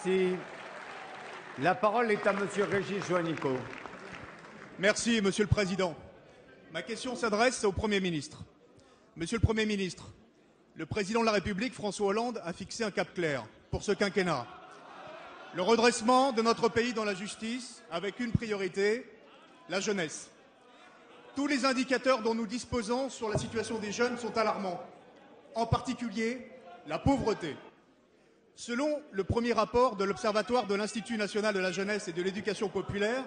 Si la parole est à Monsieur Régis Juanico. Merci, Monsieur le Président. Ma question s'adresse au Premier ministre. Monsieur le Premier ministre, le Président de la République, François Hollande, a fixé un cap clair pour ce quinquennat. Le redressement de notre pays dans la justice, avec une priorité, la jeunesse. Tous les indicateurs dont nous disposons sur la situation des jeunes sont alarmants, en particulier la pauvreté. Selon le premier rapport de l'Observatoire de l'Institut national de la jeunesse et de l'éducation populaire,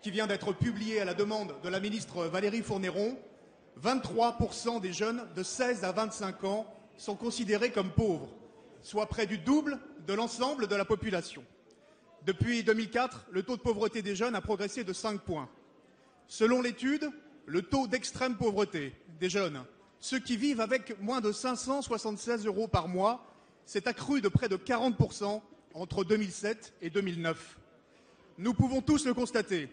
qui vient d'être publié à la demande de la ministre Valérie Fourniron, 23% des jeunes de 16 à 25 ans sont considérés comme pauvres, soit près du double de l'ensemble de la population. Depuis 2004, le taux de pauvreté des jeunes a progressé de 5 points. Selon l'étude, le taux d'extrême pauvreté des jeunes, ceux qui vivent avec moins de 576 € par mois, s'est accru de près de 40% entre 2007 et 2009. Nous pouvons tous le constater.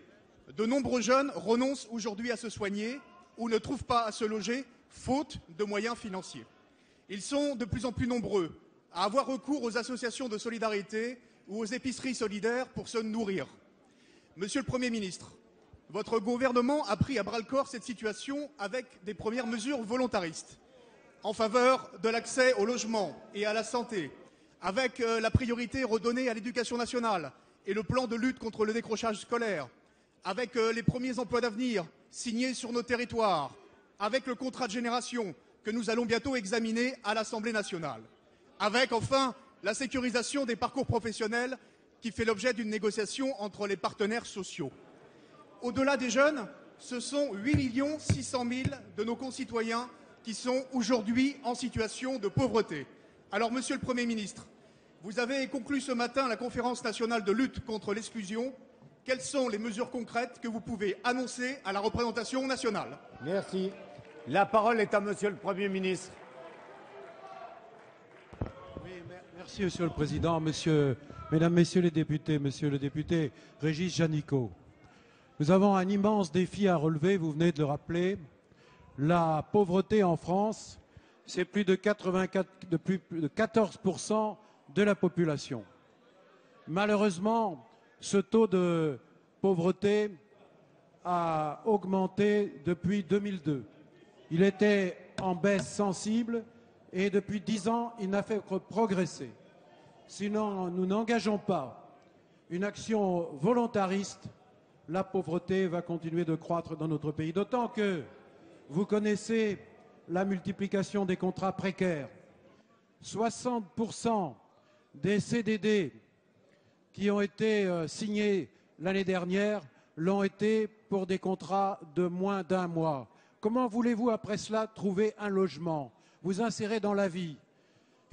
De nombreux jeunes renoncent aujourd'hui à se soigner ou ne trouvent pas à se loger, faute de moyens financiers. Ils sont de plus en plus nombreux à avoir recours aux associations de solidarité ou aux épiceries solidaires pour se nourrir. Monsieur le Premier ministre, votre gouvernement a pris à bras-le-corps cette situation avec des premières mesures volontaristes en faveur de l'accès au logement et à la santé, avec la priorité redonnée à l'éducation nationale et le plan de lutte contre le décrochage scolaire, avec les premiers emplois d'avenir signés sur nos territoires, avec le contrat de génération que nous allons bientôt examiner à l'Assemblée nationale, avec enfin la sécurisation des parcours professionnels qui fait l'objet d'une négociation entre les partenaires sociaux. Au-delà des jeunes, ce sont 8 600 000 de nos concitoyens qui sont aujourd'hui en situation de pauvreté. Alors, Monsieur le Premier ministre, vous avez conclu ce matin la conférence nationale de lutte contre l'exclusion. Quelles sont les mesures concrètes que vous pouvez annoncer à la représentation nationale? Merci. La parole est à Monsieur le Premier ministre. Oui, merci, Monsieur le Président. Mesdames, Messieurs les députés, Monsieur le député Régis Juanico, nous avons un immense défi à relever, vous venez de le rappeler. La pauvreté en France, c'est plus de 14% de la population. Malheureusement, ce taux de pauvreté a augmenté depuis 2002. Il était en baisse sensible et depuis 10 ans, il n'a fait que progresser. Sinon, nous n'engageons pas une action volontariste, la pauvreté va continuer de croître dans notre pays. D'autant que vous connaissez la multiplication des contrats précaires. 60% des CDD qui ont été signés l'année dernière l'ont été pour des contrats de moins d'1 mois. Comment voulez-vous, après cela, trouver un logement, vous insérer dans la vie?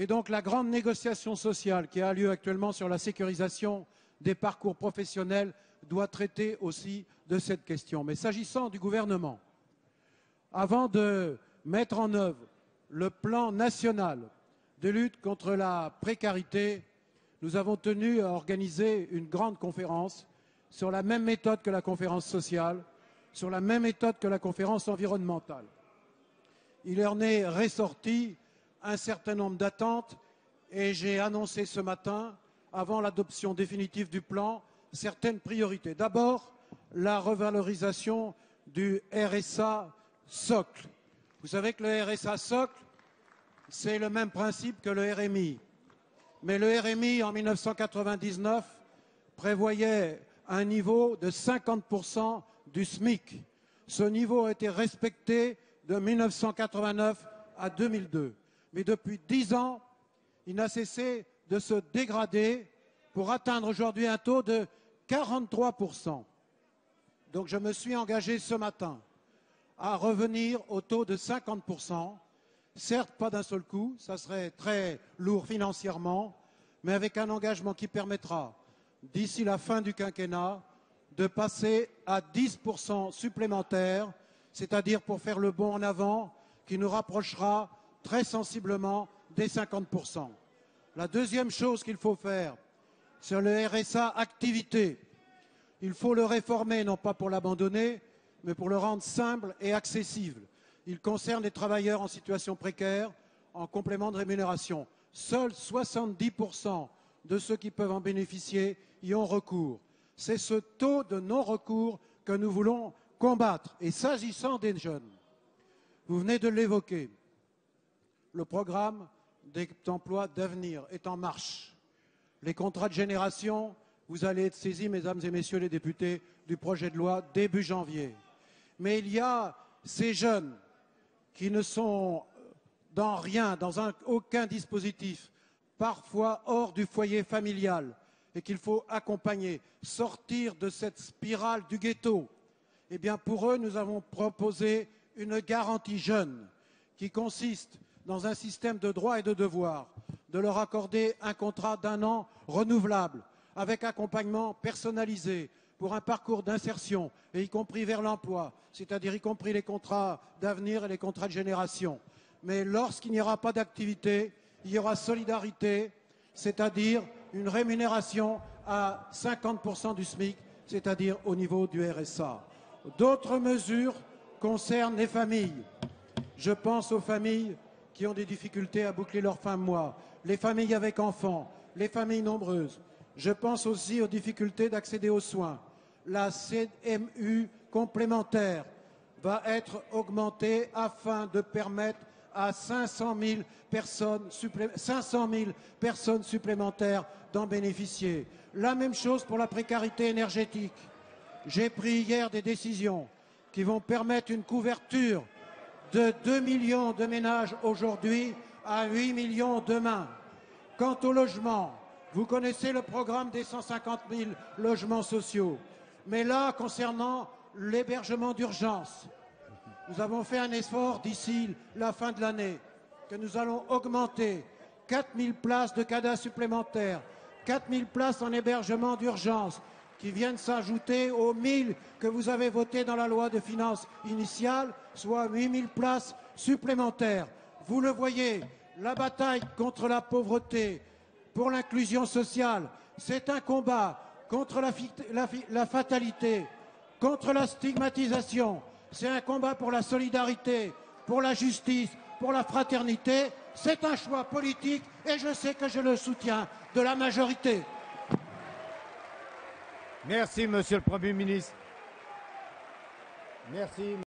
Et donc, la grande négociation sociale qui a lieu actuellement sur la sécurisation des parcours professionnels doit traiter aussi de cette question. Mais s'agissant du gouvernement, avant de mettre en œuvre le plan national de lutte contre la précarité, nous avons tenu à organiser une grande conférence sur la même méthode que la conférence sociale, sur la même méthode que la conférence environnementale. Il en est ressorti un certain nombre d'attentes et j'ai annoncé ce matin, avant l'adoption définitive du plan, certaines priorités. D'abord, la revalorisation du RSA socle. Vous savez que le RSA socle, c'est le même principe que le RMI. Mais le RMI, en 1999, prévoyait un niveau de 50% du SMIC. Ce niveau a été respecté de 1989 à 2002. Mais depuis 10 ans, il n'a cessé de se dégrader pour atteindre aujourd'hui un taux de 43%. Donc je me suis engagé ce matin à revenir au taux de 50%, certes pas d'un seul coup, ça serait très lourd financièrement, mais avec un engagement qui permettra, d'ici la fin du quinquennat, de passer à 10% supplémentaires, c'est-à-dire pour faire le bond en avant qui nous rapprochera très sensiblement des 50%. La deuxième chose qu'il faut faire, c'est le RSA activité. Il faut le réformer, non pas pour l'abandonner, mais pour le rendre simple et accessible. Il concerne les travailleurs en situation précaire, en complément de rémunération. Seuls 70% de ceux qui peuvent en bénéficier y ont recours. C'est ce taux de non-recours que nous voulons combattre. Et s'agissant des jeunes, vous venez de l'évoquer, le programme d'emploi d'avenir est en marche. Les contrats de génération, vous allez être saisis, mesdames et messieurs les députés, du projet de loi début janvier. Mais il y a ces jeunes qui ne sont dans rien, dans aucun dispositif, parfois hors du foyer familial, et qu'il faut accompagner, sortir de cette spirale du ghetto. Eh bien, pour eux, nous avons proposé une garantie jeune qui consiste, dans un système de droits et de devoirs, de leur accorder un contrat d'1 an renouvelable, avec accompagnement personnalisé pour un parcours d'insertion, et y compris vers l'emploi, c'est-à-dire y compris les contrats d'avenir et les contrats de génération. Mais lorsqu'il n'y aura pas d'activité, il y aura solidarité, c'est-à-dire une rémunération à 50% du SMIC, c'est-à-dire au niveau du RSA. D'autres mesures concernent les familles. Je pense aux familles qui ont des difficultés à boucler leur fin de mois, les familles avec enfants, les familles nombreuses. Je pense aussi aux difficultés d'accéder aux soins. La CMU complémentaire va être augmentée afin de permettre à 500 000 personnes supplémentaires d'en bénéficier. La même chose pour la précarité énergétique. J'ai pris hier des décisions qui vont permettre une couverture de 2 millions de ménages aujourd'hui à 8 millions demain. Quant au logement, vous connaissez le programme des 150 000 logements sociaux. Mais là, concernant l'hébergement d'urgence, nous avons fait un effort d'ici la fin de l'année, que nous allons augmenter 4 000 places de CADA supplémentaires, 4 000 places en hébergement d'urgence, qui viennent s'ajouter aux 1 000 que vous avez votés dans la loi de finances initiale, soit 8 000 places supplémentaires. Vous le voyez, la bataille contre la pauvreté, pour l'inclusion sociale, c'est un combat contre la fatalité, contre la stigmatisation. C'est un combat pour la solidarité, pour la justice, pour la fraternité. C'est un choix politique et je sais que je le soutiens de la majorité. Merci, Monsieur le Premier ministre. Merci.